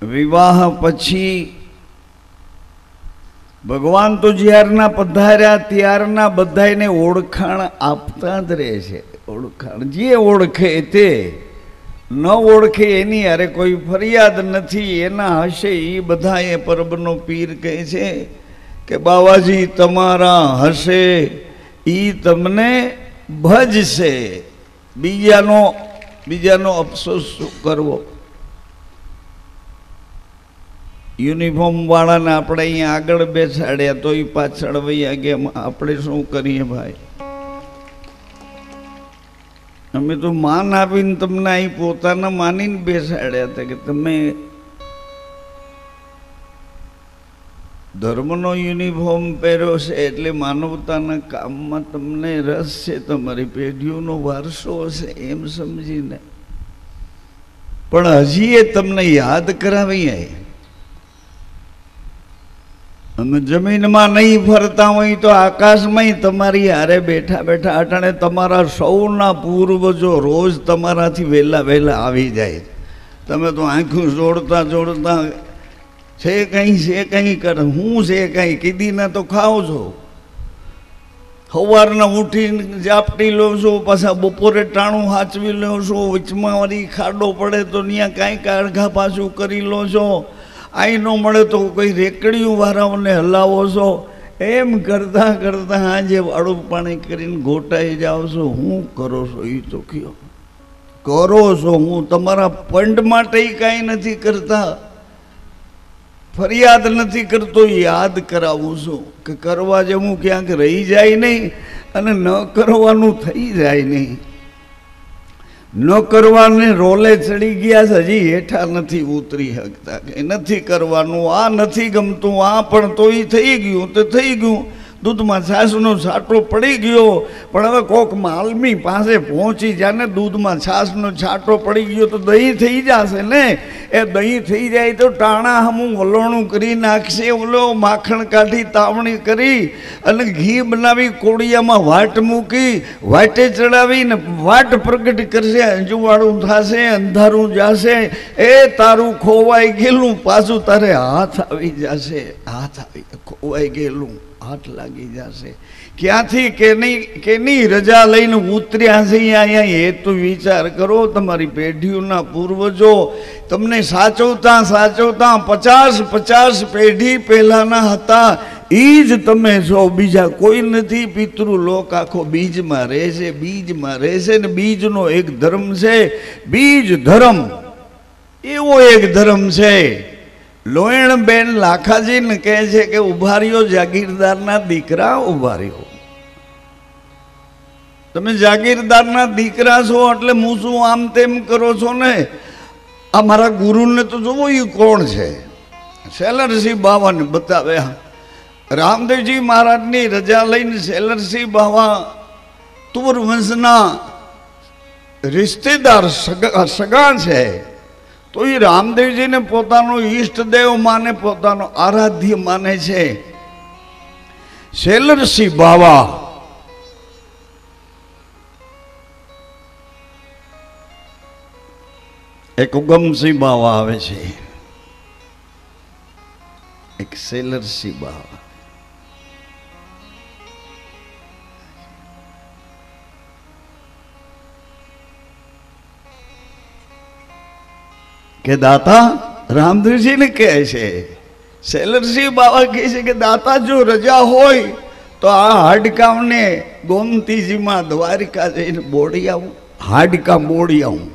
વિવાહ પછી ભગવાન તો જ્યારના પધાર્યા ત્યારના બધાને ઓળખાણ આપતા જ રહે છે. ઓળખાણ જે ઓળખે તે, ન ઓળખે એની અરે કોઈ ફરિયાદ નથી. એના હશે એ બધા એ પરબનો પીર કહે છે કે બાવાજી તમારા હશે એ તમને ભજશે, બીજાનો અફસોસ શું કરવો. યુનિફોર્મ વાળાને આપણે અહીંયા આગળ બેસાડ્યા તો એ પાછળ વૈયા ગયા, આપણે શું કરીએ ભાઈ? અમે તો માન આપીને તમને અહીં પોતાના માનીને બેસાડ્યા હતા કે તમે ધર્મનો યુનિફોર્મ પહેર્યો છે એટલે માનવતાના કામમાં તમને રસ છે, તમારી પેઢીઓનો વારસો હશે એમ સમજીને. પણ હજી એ તમને યાદ કરાવીએ. અમે જમીનમાં નહીં ફરતા હોય તો આકાશમાં તમારી હારે બેઠા બેઠા અટાણે તમારા સૌના પૂર્વજો રોજ તમારાથી વહેલા આવી જાય. તમે તો આંખું જોડતા જોડતા છે કંઈ કરે, હું છે કંઈ કીધીને તો ખાઓ છો. સવારના ઉઠીને ઝાપટી લો છો, પાછા બપોરે ટાણું હાચવી લો છો, વચમાં વળી ખાડો પડે તો ત્યાં કાંઈ કાળઘા પાછું કરી લો છો. આઈ ન મળે તો કોઈ રેકડીયું વાળાઓને હલાવો છો. એમ કરતાં કરતાં આજે વાળું પાણી કરીને ઘોટાઈ જાઓ છો. હું કરો છો એ તો કયો કરો છો? હું તમારા પંડ માટે કાંઈ નથી કરતા, ફરિયાદ નથી કરતો, યાદ કરાવું છું કે કરવા જેવું ક્યાંક રહી જાય નહીં અને ન કરવાનું થઈ જાય નહીં. ન કરવાને રોલે ચડી ગયા છે, હજી હેઠા નથી ઉતરી શકતા. કે નથી કરવાનું, આ નથી ગમતું, આ પણ તોય થઈ ગયું તો થઈ ગયું. દૂધમાં છાશનો છાંટો પડી ગયો, પણ હવે કોક માલમી પાસે પહોંચી જાય ને દૂધમાં છાશનો છાંટો પડી ગયો તો દહીં થઈ જશે ને. એ દહીં થઈ જાય તો ટાણા હમું વલોણું કરી નાખશે, ઓલો માખણ કાઢી તાવણી કરી અને ઘી બનાવી કોડિયામાં વાટ મૂકી વાટે ચડાવીને વાટ પ્રગટ કરશે. અંજુવાળું થશે, અંધારું જશે, એ તારું ખોવાઈ ગયેલું પાછું તારે હાથ આવી જશે. હાથ આવી ખોવાઈ ગયેલું હાથ લાગી જશે. ક્યાંથી કેની રજા લઈને ઉતર્યા છે અહીંયા એ તો વિચાર કરો. તમારી પેઢીઓના પૂર્વજો તમને સાચવતા 50 પેઢી પહેલાના હતા એ જ તમે છો, બીજા કોઈ નથી. પિતૃલોક આખો બીજમાં રહેશે, બીજમાં રહેશે ને બીજનો એક ધર્મ છે, બીજ ધર્મ એવો એક ધર્મ છે. લોયણબેન લાખાજીને કહે છે કે ઉભા રહ્યો જાગીરદારના દીકરા, ઉભા રહ્યો. તમે જાગીરદારના દીકરા છો એટલે હું શું આમ તેમ કરો છો ને? આ મારા ગુરુને તો જોવો એ કોણ છે? શેલરસિંહ બાવાને બતાવ્યા. રામદેવજી મહારાજની રજા લઈને શેલરસિંહ બાવા તુર વંશના રિશ્તેદાર સગા છે. તો એ રામદેવજીને પોતાનો ઈષ્ટદેવ માને, પોતાનો આરાધ્ય માને છે. શેલરસિંહ બાવા એક ઉગમસિંહ બાવા આવે છે, એક શેલરસિંહ બાવા. કે દાતા રામદેવજીને કહે છે, શેલરસિંહ બાવા કહે છે કે દાતા જો રજા હોય તો આ હાડકાને ગોમતીજીમાં દ્વારિકા જઈને બોડી આવું, હાડકા બોડી આવું.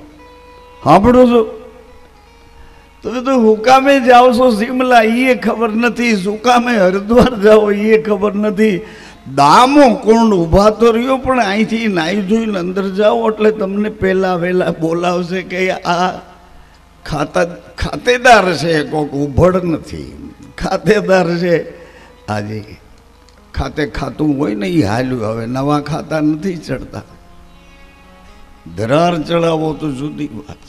સાંભળો છો? તમે તો હુકામે જાઓ છો શિમલા એ ખબર નથી, સુકામે હરિદ્વાર જાઓ એ ખબર નથી. દામો કુંડ ઊભા તો રહ્યો પણ અહીંથી નાહી ધોઈને અંદર જાઓ એટલે તમને પહેલા વહેલા બોલાવશે કે આ ખાતેદાર છે, કોક ઉભડ નથી, ખાતેદાર છે. આજે ખાતું હોય ને એ હાલ્યું, હવે નવા ખાતા નથી ચડતા. ધરાર ચડાવો તો જુદી વાત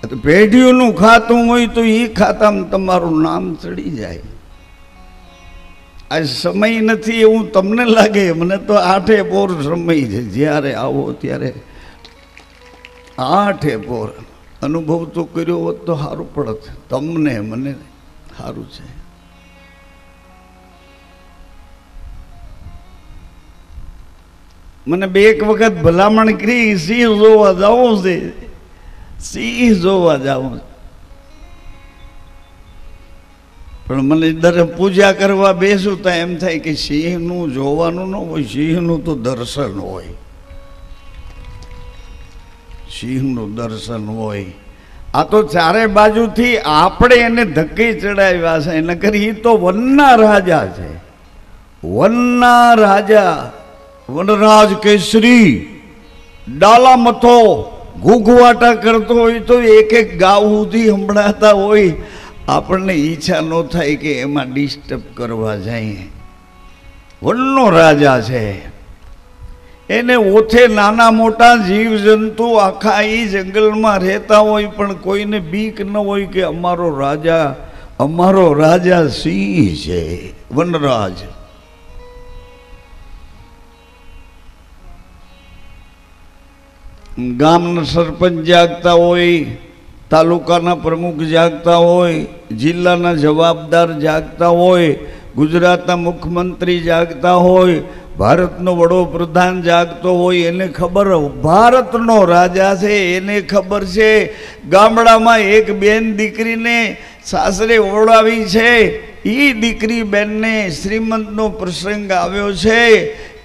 છે. પેઢીઓનું ખાતું હોય તો એ ખાતામાં તમારું નામ ચડી જાય. આ સમય નથી એવું તમને લાગે, મને તો 8 પોર સમય છે. જ્યારે આવો ત્યારે 8 પોર અનુભવ તો કર્યો હોત તો સારું પડત, તમને મને સારું છે. મને બે એક વખત ભલામણ કરી સિંહ જોવા જવું છે, સિંહ જોવા જવું છે. પણ મને દર પૂજા કરવા બેસું તો એમ થાય કે સિંહનું જોવાનું ન હોય, સિંહનું તો દર્શન હોય, સિંહનું દર્શન હોય. આ તો ચારે બાજુથી આપણે એને ધક્કે ચડાવ્યા છે, નકર એ તો વનના રાજા છે, વનના રાજા, વનરાજ કેસરી. ડાલા મથો ઘૂઘવાટા કરતો હોય તો એક એક ગાવ સુધી સંભળાતા હોય. આપણને ઈચ્છા ન થાય કે એમાં ડિસ્ટર્બ કરવા જાય. વનનો રાજા છે, એને ઓથે નાના મોટા જીવજંતુ આખા એ જંગલમાં રહેતા હોય, પણ કોઈને બીક ન હોય કે અમારો રાજા સિંહ છે, વનરાજ. ગામના સરપંચ જાગતા હોય, તાલુકાના પ્રમુખ જાગતા હોય, જિલ્લાના જવાબદાર જાગતા હોય, ગુજરાતના મુખ્યમંત્રી જાગતા હોય, ભારતનો વડોપ્રધાન જાગતો હોય. એને ખબર ભારતનો રાજા છે, એને ખબર છે ગામડામાં એક બેન દીકરીને સાસરે ઓળાવી છે, એ દીકરી બેનને શ્રીમંતનો પ્રસંગ આવ્યો છે,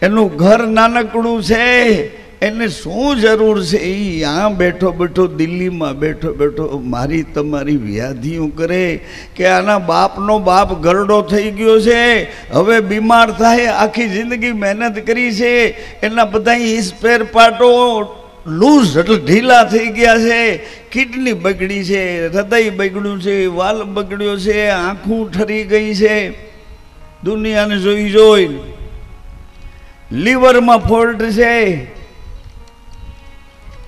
એનું ઘર નાનકડું છે, એને શું જરૂર છે? એ यहाँ બેઠો બેઠો દિલ્હીમાં બેઠો બેઠો મારી તમારી વ્યાધિઓ કરે કે આના બાપનો બાપ ગરડો થઈ ગયો છે, હવે બીમાર થાય, આખી જિંદગી મહેનત કરી છે, એના બધા સ્પેર પાર્ટો લૂઝ એટલે ઢીલા થઈ ગયા છે, કિડની બગડી છે, હૃદય બગડ્યું છે, વાલ બગડ્યો છે, આંખું ઠરી ગઈ છે, દુનિયાને જોઈ જોઈ, લીવરમાં ફોલ્ટ છે.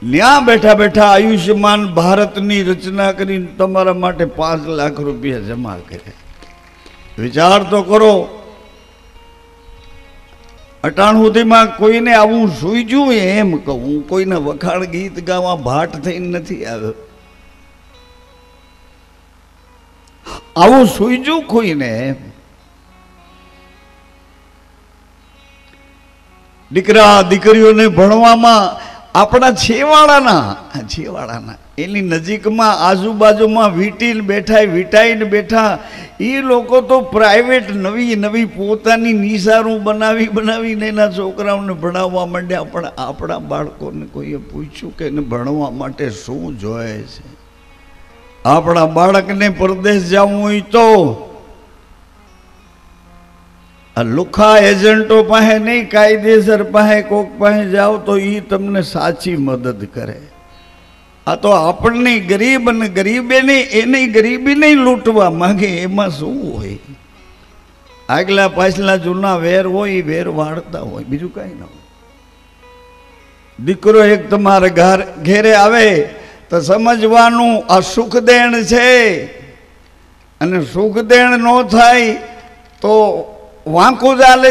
ત્યાં બેઠા બેઠા આયુષ્યમાન ભારતની રચના કરીને તમારા માટે 5 લાખ રૂપિયા જમા કરે. વિચાર તો કરો. અટાણ સુધીમાં કોઈને આવું સૂઈજું, એમ કહું, કોઈને વખાણ ગીત ગાવા ભાટ થઈને નથી આવ્યો. આવું સૂઈજું કોઈને. દીકરા દીકરીઓને ભણવામાં આપણા છેવાડાના એની નજીકમાં આજુબાજુમાં વીટાઈને બેઠા એ લોકો તો પ્રાઇવેટ નવી પોતાની નિશારું બનાવીને એના છોકરાઓને ભણાવવા માંડ્યા. પણ આપણા બાળકોને કોઈએ પૂછ્યું કે એને ભણવા માટે શું જોઈએ છે? આપણા બાળકને પરદેશ જવું હોય તો આ લુખા એજન્ટો પાસે નહીં, કાયદેસર પાસે કોક પાસે જાઓ તો એ તમને સાચી મદદ કરે. આ તો આપણને ગરીબ અને ગરીબે નહીં, એની ગરીબી નહીં લૂંટવા માંગે. એમાં શું હોય? આગલા પાછલા જૂના વેર હોય એ વેર વાળતા હોય, બીજું કાંઈ ન હોય. દીકરો એક તમારા ઘેરે આવે તો સમજવાનું આ સુખદેણ છે, અને સુખદેણ ન થાય તો વાંકું ચાલે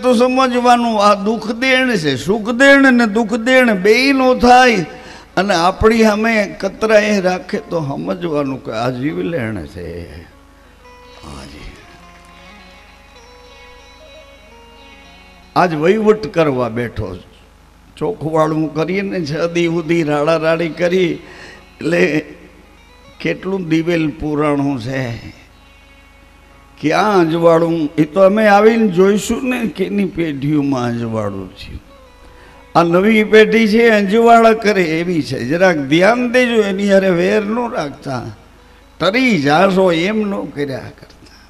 તો સમજવાનું આ દુઃખદેણ છે. સુખદેણ ને દુઃખદેણ બેય નો થાય, અને આપણી સામે કતરાએ રાખે તો સમજવાનું કે આ જીવલેણ છે. આજ વહીવટ કરવા બેઠો, ચોખવાળું કરીને 6 દી સુધી રાડારાડી કરી, એટલે કેટલું દિવેલ પુરાણું છે. ક્યાં અજવાળું એ તો અમે આવીને જોઈશું ને કેની પેઢીઓમાં અજવાળું છે. આ નવી પેઢી છે અંજવાળા કરે એવી છે. જરાક ધ્યાન દેજો, એની હારે વેર ન રાખતા. તરી જાશો એમ ન કર્યા કરતા.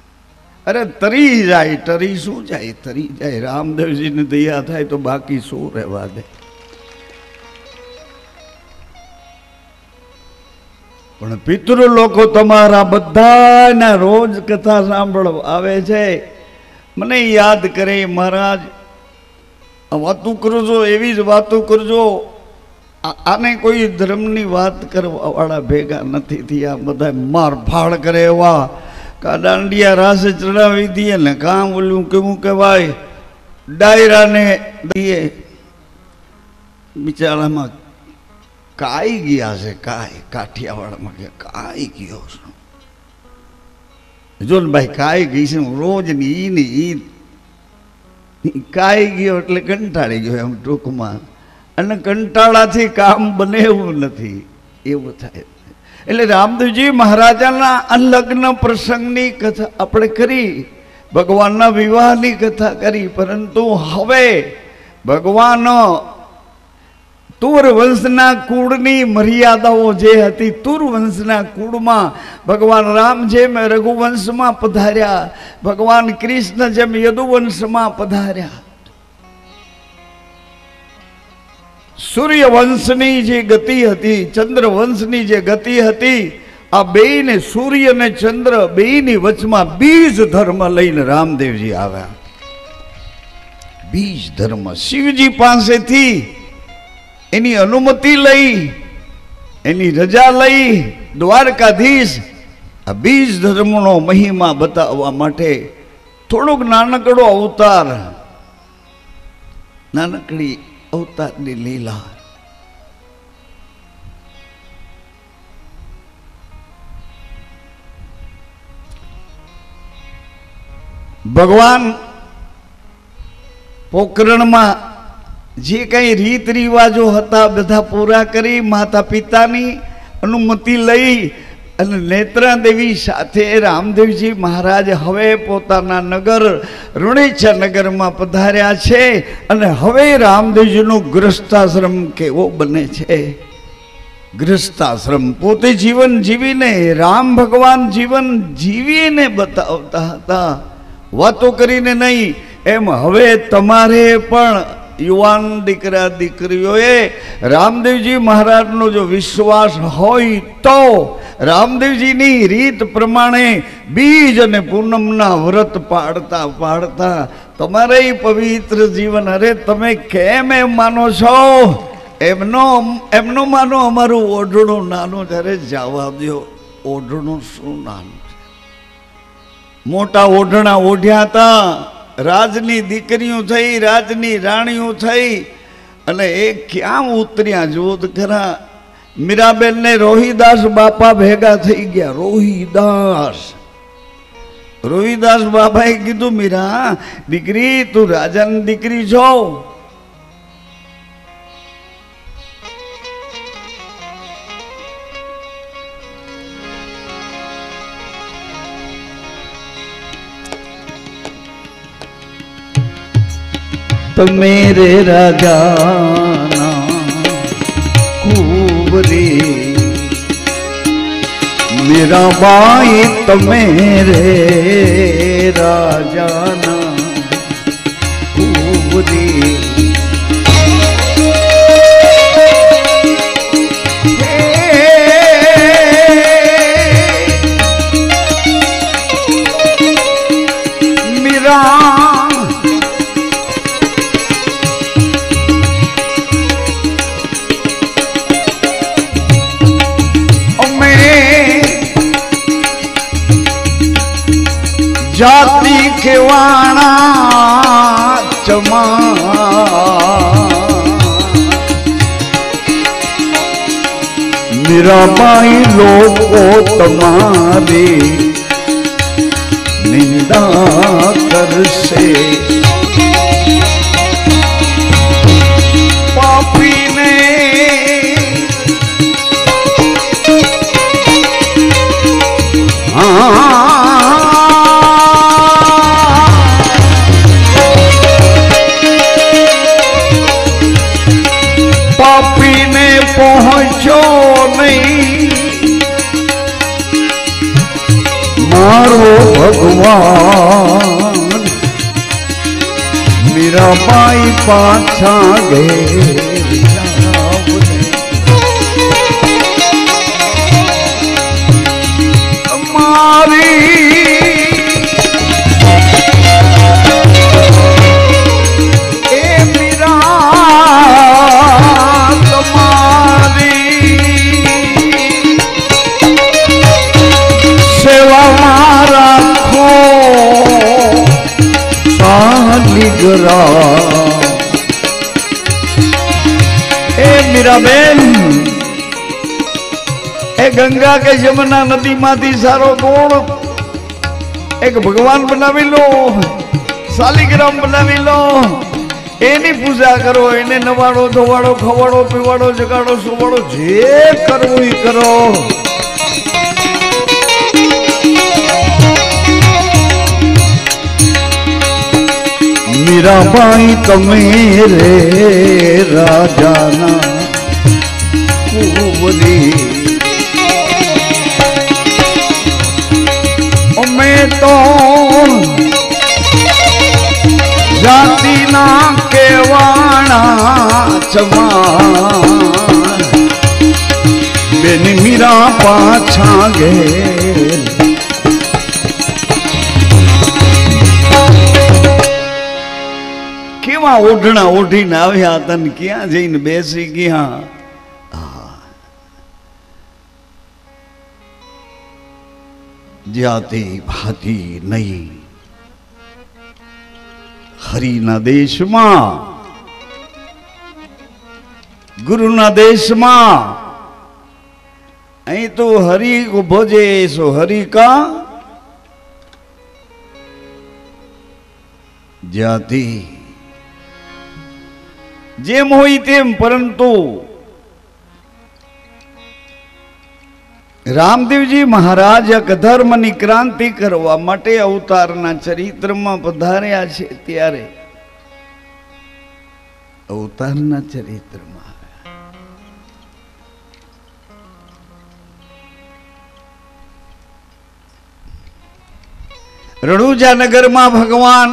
અરે તરી જાય, તરી શું જાય? તરી જાય. રામદેવજીને દયા થાય તો બાકી શું રહેવા દે. પણ પિતૃ લોકો તમારા બધાના રોજ કથા સાંભળવા આવે છે. મને યાદ કરે, મહારાજ વાતું કરજો, એવી જ વાતો કરજો. આને કોઈ ધર્મની વાત કરવા વાળા ભેગા નથી થયા. બધા માર ફાળ કરે એવા. કા દાંડિયા રાસે ચડાવી દઈએ ને કામ ઓલું કેવું કહેવાય ડાયરાને દઈએ. બિચારામાં કાઈ ગયા છે, કાઈ કાઠિયાવાડમાં કે કાઈ ગયો છું. જો ને ભાઈ કાઈ ગઈ છે, રોજ ની ઈ કાઈ ગયો એટલે કંટાળી ગયો એમ ટૂંકમાં. અને કંટાળાથી કામ બને એવું નથી, એવું થાય. એટલે રામદેવજી મહારાજાના અલગ્ન પ્રસંગની કથા આપણે કરી, ભગવાનના વિવાહની કથા કરી. પરંતુ હવે ભગવાન તુર વંશના કુળની મર્યાદાઓ જે હતી, તુર વંશના કુળમાં ભગવાન રામ જેમ રઘુવંશમાં પધાર્યા, ભગવાન કૃષ્ણ જેમ યદુવંશમાં પધાર્યા. સૂર્યવંશની જે ગતિ હતી, ચંદ્રવંશની જે ગતિ હતી, આ બેયને સૂર્ય અને ચંદ્ર બેયની વચમાં બીજ ધર્મ લઈને રામદેવજી આવ્યા. બીજ ધર્મ શિવજી પાસેથી એની અનુમતિ લઈ, એની રજા લઈ દ્વારકાધીશ આ બીજ ધર્મનો મહિમા બતાવવા માટે થોડોક નાનકડો અવતાર, નાનકડી અવતારની લીલા. ભગવાન પોકરણમાં જે કઈ રીત રિવાજો હતા બધા પૂરા કરી, માતા પિતાની અનુમતિ લઈ અને નેત્રાદેવી સાથે રામદેવજી મહારાજ હવે પોતાના નગર ઋણેચા નગરમાં પધાર્યા છે. અને હવે રામદેવજીનો ગૃહસ્થાશ્રમ કેવો બને છે. ગૃહસ્થાશ્રમ પોતે જીવન જીવીને રામ ભગવાન જીવન જીવીને બતાવતા હતા, વાતો કરીને નહીં. એમ હવે તમારે પણ યુવાન દીકરા દીકરીઓએ રામદેવજી મહારાજનો જો વિશ્વાસ હોય તો રામદેવજીની રીત પ્રમાણે બીજ અને પૂનમના વ્રત પાડતા પાડતા તમારે પવિત્ર જીવન. અરે તમે કેમ એમ માનો છો? એમનો માનો. અમારું ઓઢણું નાનું, ત્યારે જવા દો. ઓઢણું શું નાનું છે? મોટા ઓઢણા ઓઢ્યા હતા, રાજની દીકરીઓ થઈ, રાજની રાણીઓ થઈ, અને એ ક્યાં ઉતર્યા જુઓ તો ખરા. મીરાબેન ને રોહિદાસ બાપા ભેગા થઈ ગયા. રોહિદાસ બાપાએ કીધું, મીરા દીકરી, તું રાજાની દીકરી છો, तो मेरे राजाना कुंवरी, मेरा भाई तो मेरे राजाना कुंवरी. जाति के वाणा चमा, मीराबाई लोगो तुम्हारी निंदा करसे. पापी ने पहुंचो नहीं मारो भगवान. मीराबाई पाछा गए मारी ए मीराबेन, ગંગા કે યમુના નદીમાંથી સારો ગુણ એક ભગવાન બનાવી લો, શાલિગ્રામ બનાવી લો, એની પૂજા કરો, એને નવાડો ધોવાડો ખવાડો પીવાડો જગાડો સુવાડો જે કરવું એ કરો. મીરાબાઈ તમે રે રાજાના કુંવરી, અમે તો જાતિના કેવાણા ચમા બેન મીરા પાછા ઘેર. કેવા ઓઢણા ઓઢીને આવ્યા હતા ને ક્યાં જઈને બેસી ગયા. જાતિ ભાતિ નહીં, હરિના દેશમાં ગુરુના દેશમાં અહીં તો હરિ કો ભજે સો હરિ કા જાતિ જેમ હોય તેમ. પરંતુ રામદેવજી મહારાજ અધર્મની ક્રાંતિ કરવા માટે અવતારના ચરિત્રમાં પધાર્યા છે. ત્યારે અવતારના ચરિત્રમાં રણુજા નગરમાં ભગવાન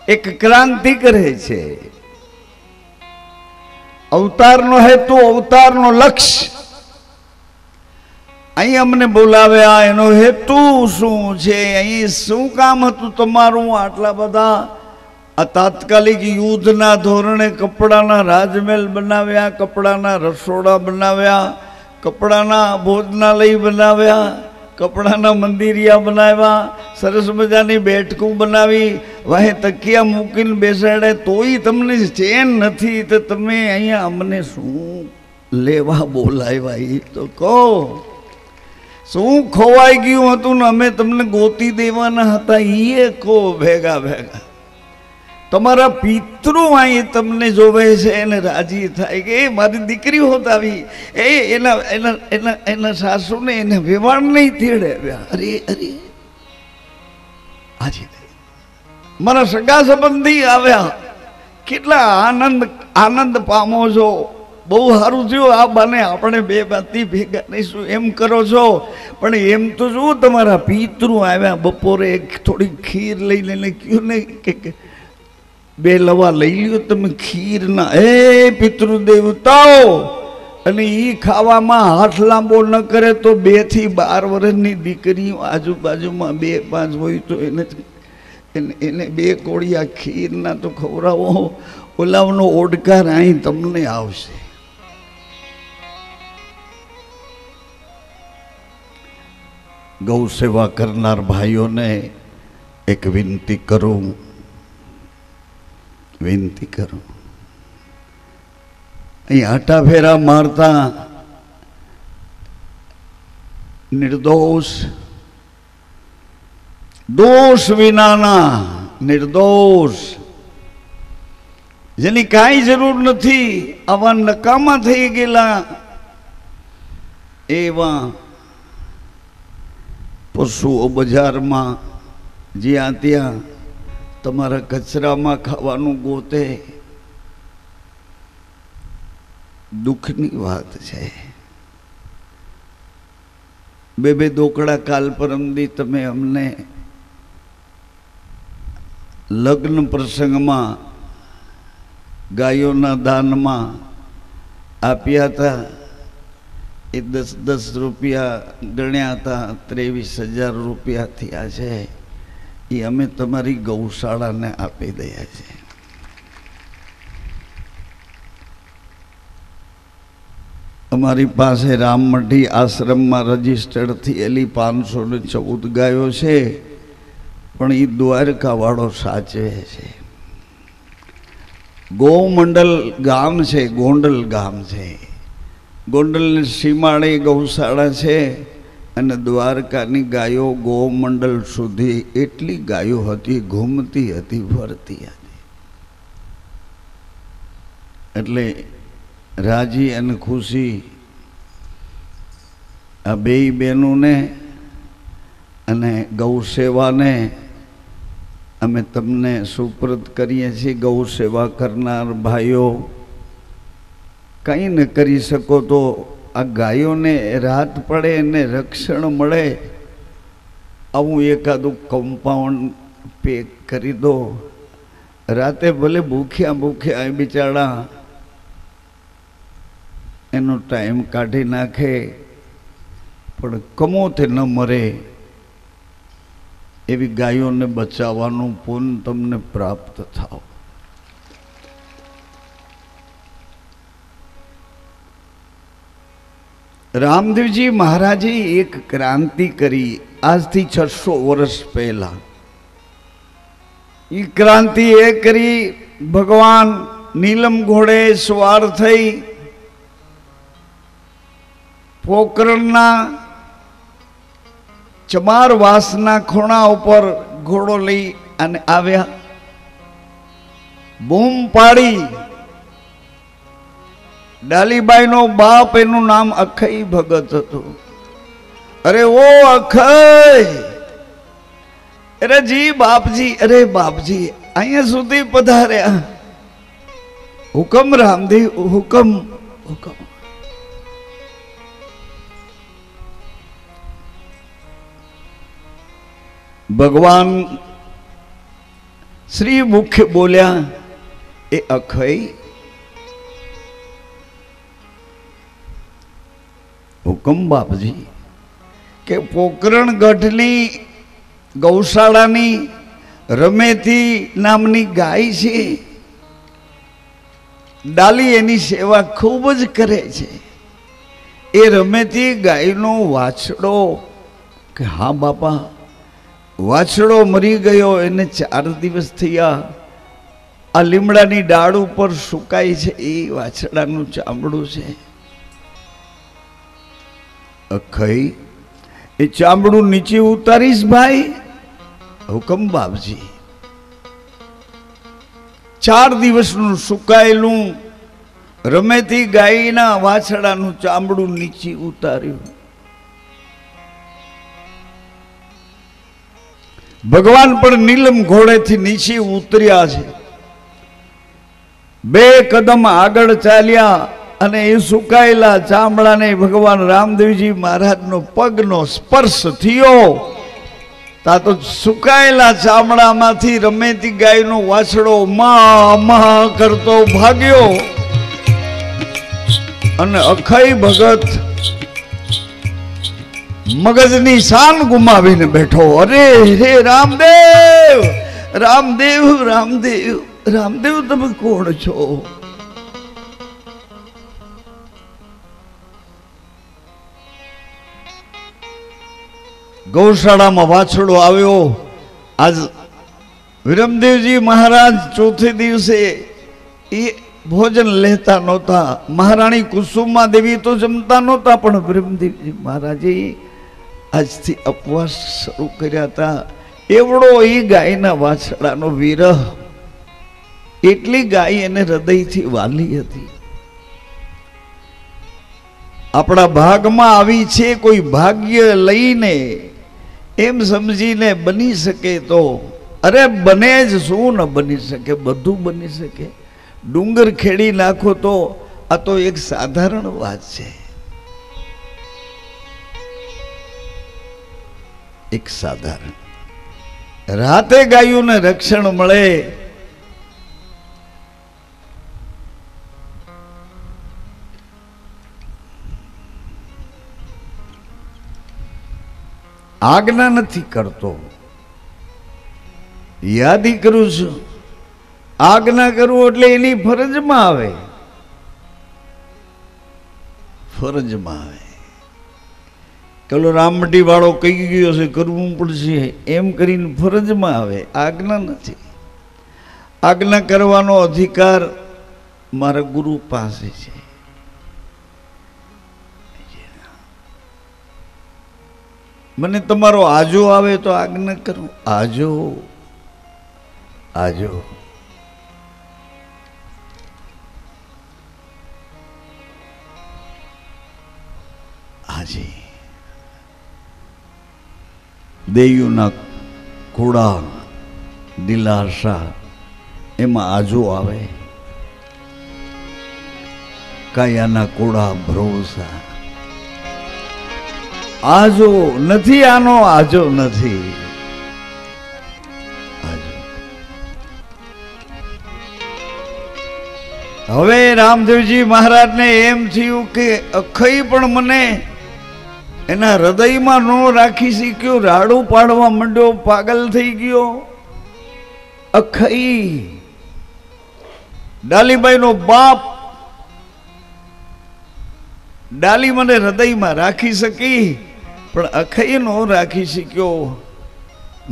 એક ક્રાંતિ કરે છે. અવતારનો હેતુ, અવતારનો લક્ષ્ય અહીં અમને બોલાવ્યા, એનો હેતુ શું છે, અહીં શું કામ હતું તમારું? આટલા બધા આ તાત્કાલિક યુદ્ધના ધોરણે કપડાના રાજમહેલ બનાવ્યા, કપડાના રસોડા બનાવ્યા, કપડાના ભોજનાલય બનાવ્યા, કપડાના મંદિરિયા બનાવ્યા, સરસ મજાની બેઠકું બનાવી, વાહે તકિયા મૂકીને બેસાડે, તોય તમને ચેન નથી. તો તમે અહીંયા અમને શું લેવા બોલાવ્યા એ તો કહો. શું ખોવાઈ ગયું હતું ને અમે તમને ગોતી દેવાના હતા એ કહો. ભેગા ભેગા તમારા પિતૃ અહીં તમને જોવે છે એને રાજી થાય કે એ મારી દીકરી હોત આવી, એના સાસુને એને વેવાણ નહીં તેડે. અરે અરે આજે મારા સગા સંબંધી આવ્યા, કેટલા આનંદ પામો છો. બહુ સારું થયું આ બાને આપણે બે બાતી ભેગા નહીશું એમ કરો છો. પણ એમ તો જુઓ તમારા પિતૃ આવ્યા, બપોરે થોડી ખીર લઈ લઈને કયું ને કે બે લવા લઈ લ્યો તમે ખીરના. હે પિતૃ દેવતાઓ, અને એ ખાવામાં હાથ લાંબો ન કરે તો 2 થી 12 વર્ષની દીકરીઓ આજુબાજુમાં 2-5 હોય તો એને 2 કોળિયા ખીરના તો ખવડાવો. ઓલાવનો ઓડકાર અહીં તમને આવશે. ગૌ સેવા કરનાર ભાઈઓને એક વિનંતી કરું, અહીં આટા ફેરા મારતા નિર્દોષ, દોષ વિનાના નિર્દોષ, જેની કાંઈ જરૂર નથી, આવા નકામા થઈ ગયેલા એવા પશુઓ બજારમાં જ્યાં ત્યાં તમારા કચરામાં ખાવાનું ગોતે. દુઃખની વાત છે. 2 દોકડા કાલ પરમદી તમે અમને લગ્ન પ્રસંગમાં ગાયોના દાનમાં આપ્યા હતા. એ 10 રૂપિયા ગણ્યા હતા, 23,000 રૂપિયા થયા છે. એ અમે તમારી ગૌશાળાને આપી દયા છે. અમારી પાસે રામમઢી આશ્રમમાં રજીસ્ટર્ડ થયેલી 514 ગાયો છે, પણ એ દ્વારકાવાળો સાચવે છે. ગૌમંડલ ગામ છે, ગોંડલ ગામ છે, ગોંડલની સીમાડે ગૌશાળા છે અને દ્વારકાની ગાયો ગોમંડલ સુધી એટલી ગાયો હતી, ઘૂમતી હતી, ફરતી હતી. એટલે રાજી અને ખુશી આ બેય બહેનોને અને ગૌ સેવાને અમે તમને સુપ્રત કરીએ છીએ. ગૌ સેવા કરનાર ભાઈઓ, કંઈ ન કરી શકો તો આ ગાયોને રાત પડે એને રક્ષણ મળે આવું એકાદું કમ્પાઉન્ડ પેક કરી દો. રાતે ભલે ભૂખ્યા ભૂખ્યા બિચારા એનો ટાઈમ કાઢી નાખે, પણ કમોતે ન મરે એવી ગાયોને બચાવવાનું પુણ્ય તમને પ્રાપ્ત થાવ. રામદેવજી મહારાજે એક ક્રાંતિ કરી આજથી 600 વર્ષ પહેલા. એ ક્રાંતિ એ કરી, ભગવાન નીલમ ઘોડે સવાર થઈ પોકરણના ચમાર વાસના ખૂણા ઉપર ઘોડો લઈ અને આવ્યા. બૂમ પાડી. ડાલીબાઈનો બાપ, એનું નામ અખઈ ભગત હતું. અરે ઓ અખઈ! અરે જી બાપજી, અરે બાપજી અહીંયા સુધી પધાર્યા. હુકમ રામદેવ, હુકમ હુકમ. ભગવાન શ્રી મુખ્ય બોલ્યા, એ અખઈ, હુકમ બાપજી. કે પોકરણ ગઢની ગૌશાળાની રમેતી નામની ગાય છે, ડાલી એની સેવા ખૂબ જ કરે છે. એ રમેતી ગાયનો વાછડો. કે હા બાપા, વાછડો મરી ગયો, એને 4 દિવસ થયા. આ લીમડાની ડાળ ઉપર સુકાય છે, એ વાછડાનું ચામડું છે. અખઈ, એ ચામડું નીચે ઉતારીશ ભાઈ? હુકમ બાપજી. 4 દિવસનું સુકાયેલું રમેતી ગાયના વાછડાનું ચામડું નીચે ઉતાર્યું. ભગવાન પણ નીલમ ઘોડેથી નીચે ઉતર્યા છે. 2 કદમ આગળ ચાલ્યા અને એ સુકાયેલા ચામડાને ભગવાન રામદેવજી મહારાજનો પગનો સ્પર્શ થયો. તા તો સુકાયેલા ચામડામાંથી રમેતી ગાયનો વાછડો મા મા કરતો ભાગ્યો અને અખઈ ભગત મગજની શાન ગુમાવીને બેઠો. અરે હે રામદેવ, રામદેવ, રામદેવ, રામદેવ, તમે કોણ છો? ગૌશાળામાં વાછડો આવ્યો. આજ વિરમદેવજી મહારાજ ચોથે દિવસે એ ભોજન લેતા નહોતા. મહારાણી કુસુમા દેવી તો જમતા નહોતા, પણ વિરમદેવજી મહારાજે આજથી ઉપવાસ શરૂ કર્યા હતા. એવડો એ ગાયના વાછડાનો વિરહ, એટલી ગાય એને હૃદયથી વાલી હતી. આપણા ભાગમાં આવી છે, કોઈ ભાગ્ય લઈને એમ સમજીને બની શકે તો, અરે બને જ શું ન બની શકે, બધું બની શકે. ડુંગર ખેડી નાખો તો આ તો એક સાધારણ વાત છે. એક સાધારણ. રાતે ગાયોને રક્ષણ મળે. આજ્ઞા નથી કરતો, યાદી કરું છું. આજ્ઞા કરવું એટલે એની ફરજમાં આવે, ફરજમાં આવે. પેલો રામમટી વાળો કહી ગયો છે કરવું પડશે એમ કરીને ફરજમાં આવે, આજ્ઞા નથી. આજ્ઞા કરવાનો અધિકાર મારા ગુરુ પાસે છે. મને તમારો આજો આવે તો આજ્ઞા કરું. આજો આજો આજે દેયુના કુડા દિલાસા એમાં આજો આવે, કાયાના કુડા ભરોસા. આજો નથી, આનો આજો નથી. હવે રામદેવજી મહારાજને એમ થયું કે અખઈ પણ મને એના હૃદયમાં ન રાખી શક્યો, રાડું પાડવા માંડ્યો, પાગલ થઈ ગયો. અખઈ ડાલીબાઈ નો બાપ, ડાલી મને હૃદયમાં રાખી શકી પણ અખઈ નો રાખી શક્યો.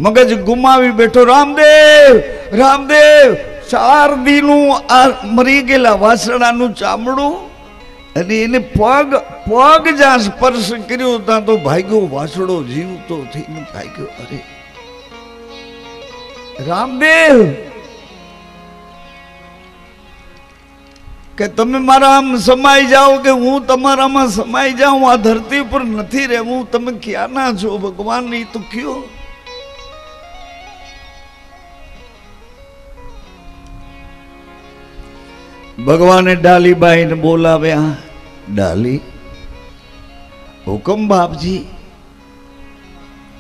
મગજ ગુમાવી બેઠો. રામદેવ રામદેવ 4 દીનું આ મરી ગયેલા વાસણાનું ચામડું અને એને પગ જ્યાં સ્પર્શ કર્યો ત્યાં તો ભાગ્યો વાસડો જીવતો થઈને ભાગ્યો. અરે રામદેવ કે તમે મારા આમ સમાઈ જાઓ કે હું તમારામાં સમાઈ જાઉં, આ ધરતી પર નથી રહેવું. તમે ક્યાંના છો ભગવાન? નહીં તો કયો. ભગવાને ડાલીબાઈને બોલાવ્યા. ડાલી, હુકમ બાપજી.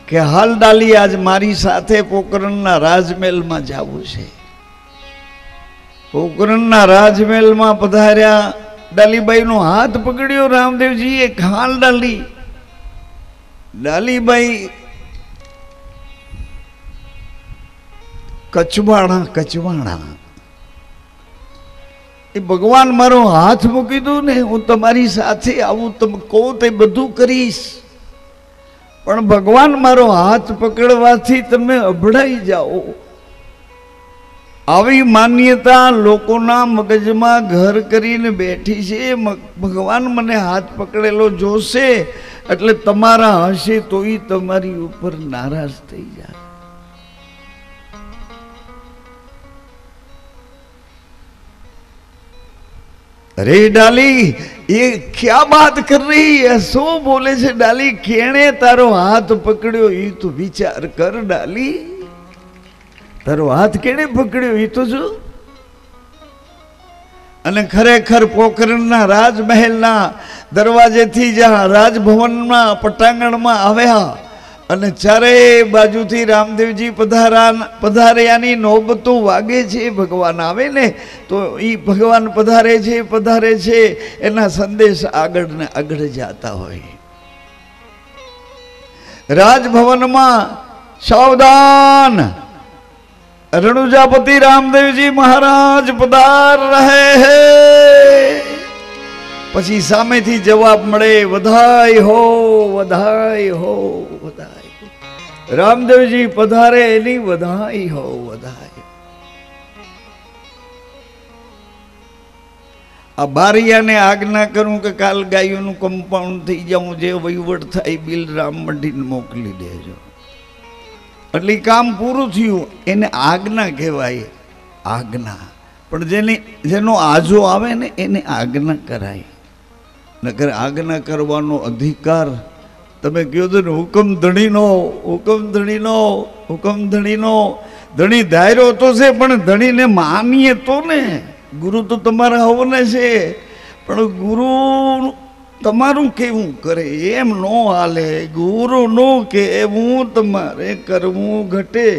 કે હાલ ડાલી, આજ મારી સાથે પોકરણના રાજમહેલમાં જવું છે. પોકરણના રાજમહેલમાં પધાર્યા. ડાલીબાઈનો હાથ પકડ્યો રામદેવજીએ. હાલ ડાલી. ડાલીબાઈ કચવાણા એ ભગવાન મારો હાથ મૂકી દો ને, હું તમારી સાથે આવું, તમે કહો તે બધું કરીશ. પણ ભગવાન મારો હાથ પકડવાથી તમે અભડાઈ જાઓ. આવી માન્યતા લોકોના મગજમાં ઘર કરીને બેઠી છે. ભગવાન મને હાથ પકડેલો જોશે એટલે તમારા હશે તોય તમારી ઉપર નારાજ થઈ જાય. अरे डाली, ये क्या बात कर रही है? सो बोले से डाली, केणे तारो हाथ पकड़ियो ये तो विचार कर. डाली, तारो हाथ केणे पकड़ियो ये तो जो. અને ખરેખર પોખરણના રાજમહેલના દરવાજેથી જ્યાં રાજભવનના પટાંગણમાં આવ્યા અને ચારે બાજુથી રામદેવજી પધાર્યાની નોબતો વાગે છે. ભગવાન આવે ને તો એ ભગવાન પધારે છે એના સંદેશ આગળ ને આગળ જતા હોય. રાજભવનમાં સાવધાન, રણુજાપતિ રામદેવજી મહારાજ પધાર રહે હે. પછી સામેથી જવાબ મળે, વધાઈ હો વધાઈ હો વધાઈ. રામદેવજી પધારે એની વધાઈ હો વધાઈ. આ બારિયાને આજ્ઞા કરું કે કાલ ગાયોનું કમ્પાઉન્ડ થઈ જાઉં, જે વહીવટ થાય બિલ રામ મંડીને મોકલી દેજો. એટલે કામ પૂરું થયું. એને આજ્ઞા કહેવાય. આજ્ઞા પણ જેનો આજો આવે ને એને આજ્ઞા કરાય. નકર આજ્ઞા કરવાનો અધિકાર તમે કહો તો ને, હુકમ ધણીનો હુકમ ધણીનો હુકમ ધણીનો. ધણી ધાર્યો તો છે પણ ધણીને માનીએ તો ને. ગુરુ તો તમારા હવને છે પણ ગુરુ તમારું કેવું કરે એમ ન હાલે. ગુરુ નું કેવું તમારે કરવું ઘટે,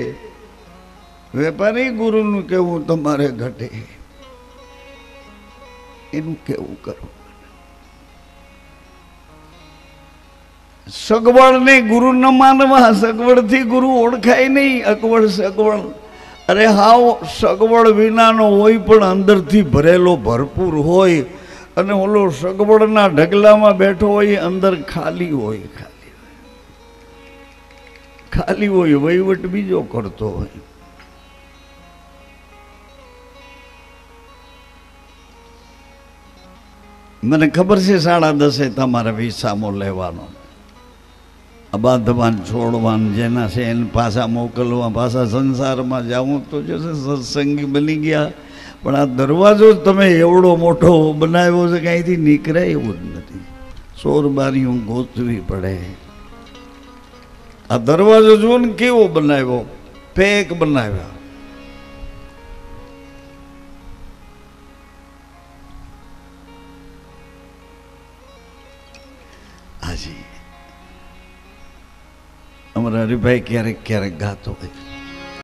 વેપારી ગુરુનું કેવું તમારે ઘટે. એનું કેવું કરો. સગવડ ને ગુરુ ન માનવા. સગવડ થી ગુરુ ઓળખાય નહીં. અકવડ સગવડ, અરે હાવ સગવડ વિનાનો હોય પણ અંદરથી ભરેલો ભરપૂર હોય. અને ઓલો સગવડના ઢગલામાં બેઠો હોય, અંદર ખાલી હોય. ખાલી હોય, વહીવટ બીજો કરતો હોય. મને ખબર છે 10:30 તમારે વિસામો લેવાનો. આ બાંધવાન છોડવાન જેના છે એને પાછા મોકલવા, પાછા સંસારમાં જાવું તો જો સત્સંગી બની ગયા. પણ આ દરવાજો તમે એવડો મોટો બનાવ્યો છે કે અહીંથી નીકળે એવું જ નથી. સોરબારીઓ ગોતવી પડે. આ દરવાજો જુઓ ને કેવો બનાવ્યો, પેક બનાવ્યા. હાજી અમારા હરિભાઈ ક્યારેક ક્યારેક ગાતો હોય,